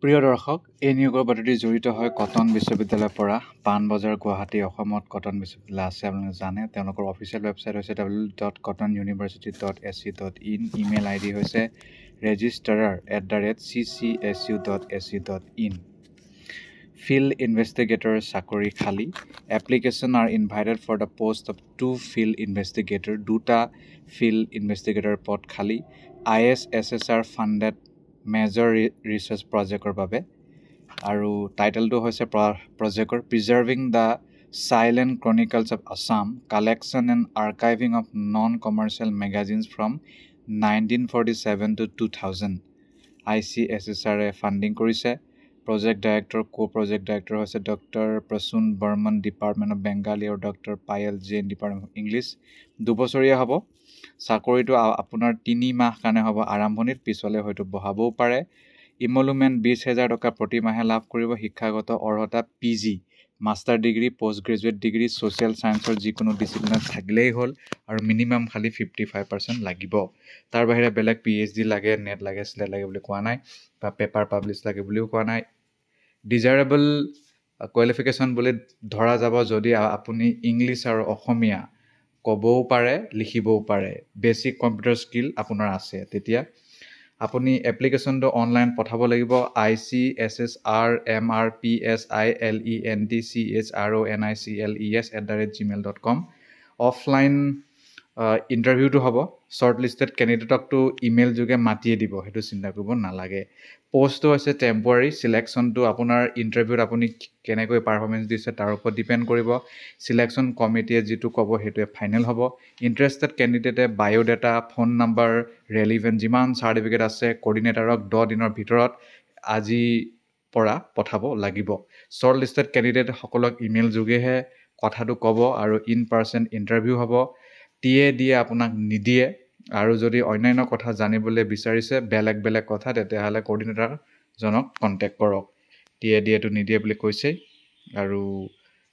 প্ৰিয় দৰ্শক, এই নিয়োগৰ বাতৰি জড়িত হয় কটন বিশ্ববিদ্যালয়ৰ পৰা। পাণবজাৰ গুৱাহাটী অসমত কটন বিশ্ববিদ্যালয় আছে, আপোনালোকে জানে। তেওঁলোকৰ অফিচিয়েল ৱেবছাইট হৈছে www.cottonuniversity.ac.in। ইমেইল ID হৈছে registrar@ccsu.ac.in। ফিল্ড ইনভেষ্টিগেটৰ চাকৰি খালী। Application are invited for the post of 2 field investigator. 2টা ফিল্ড ইনভেষ্টিগেটৰ পদ খালী। ISSR ফাণ্ডেড মেজৰ ৰিচাৰ্চ প্ৰজেক্টৰ বাবে। আৰু টাইটেলটো হৈছে প্ৰজেক্টৰ preserving the silent chronicles of Assam, collection and archiving of non commercial magazines from 1947 to 2000। ICSSR funding কৰিছে। প্ৰজেক্ট ডাইৰেক্টৰ প্ৰজেক্ট ডাইৰেক্টৰ হৈছে doctor Prasun Barman, department of Bengali, আৰু doctor Payel Jain, department of English. 2 বছৰীয়া হ'ব। চাকৰিটো আপোনাৰ 3 মাহ কাৰণে হ'ব আৰম্ভণিত, পিছলৈ হয়তো বঢ়াবও পাৰে। ইমলুমেণ্ট 20,000 টকা প্ৰতি মাহে লাভ কৰিব। শিক্ষাগত অৰ্হতা PG, master degree, post graduate degree, social ছায়েন্সৰ যিকোনো ডিচিপ্লিনত থাকিলেই হ'ল, আৰু মিনিমাম খালি 55% লাগিব। তাৰ বাহিৰে বেলেগ PhD লাগে, নেট লাগে, স্লেট লাগে বুলি কোৱা নাই, বা পেপাৰ পাব্লিছ লাগে বুলিও কোৱা নাই। ডিজায়াৰেবল কোৱালিফিকেশ্যন বুলি ধৰা যাব যদি আপুনি ইংলিছ আৰু অসমীয়া ক'বও পাৰে, লিখিবও পাৰে, বেছিক কম্পিউটাৰ স্কিল আপোনাৰ আছে, তেতিয়া আপুনি এপ্লিকেশ্যনটো অনলাইন পঠাব লাগিব। ICSSRMRPSILENTCHRONICLES@gmail.com। অফলাইন ইণ্টাৰভিউটো হ'ব। শ্বৰ্ট লিষ্টেড কেণ্ডিডেটকটো ইমেইল যোগে মাতিয়ে দিব, সেইটো চিন্তা কৰিব নালাগে। পষ্টটো হৈছে টেম্পৰাৰী। চিলেকশ্যনটো আপোনাৰ ইণ্টাৰভিউত আপুনি কেনেকৈ পাৰফৰ্মেঞ্চ দিছে তাৰ ওপৰত ডিপেণ্ড কৰিব। চিলেকশ্যন কমিটিয়ে যিটো ক'ব সেইটোৱে ফাইনেল হ'ব। ইণ্টাৰেষ্টেড কেণ্ডিডেটে বায়'ডাটা, ফোন নাম্বাৰ, ৰেলিভেণ্ট যিমান চাৰ্টিফিকেট আছে কোঅৰ্ডিনেটৰক 10 দিনৰ ভিতৰত আজিৰ পৰা পঠাব লাগিব। শ্বৰ্ট লিষ্টেড কেণ্ডিডেটসকলক ইমেইল যোগেহে কথাটো ক'ব, আৰু ইন পাৰ্চন ইণ্টাৰভিউ হ'ব। টিএ দিয়ে আপোনাক নিদিয়ে। আৰু যদি অন্যান্য কথা জানিবলৈ বিচাৰিছে বেলেগ কথা, তেতিয়াহ'লে কোঅৰ্ডিনেটৰজনক কণ্টেক্ট কৰক। টিএ দিয়েটো নিদিয়ে বুলি কৈছেই। আৰু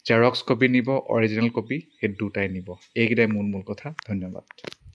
জেৰক্স কপি নিব, অৰিজিনেল কপি, সেই 2টাই নিব। এইকেইটাই মূল কথা। ধন্যবাদ।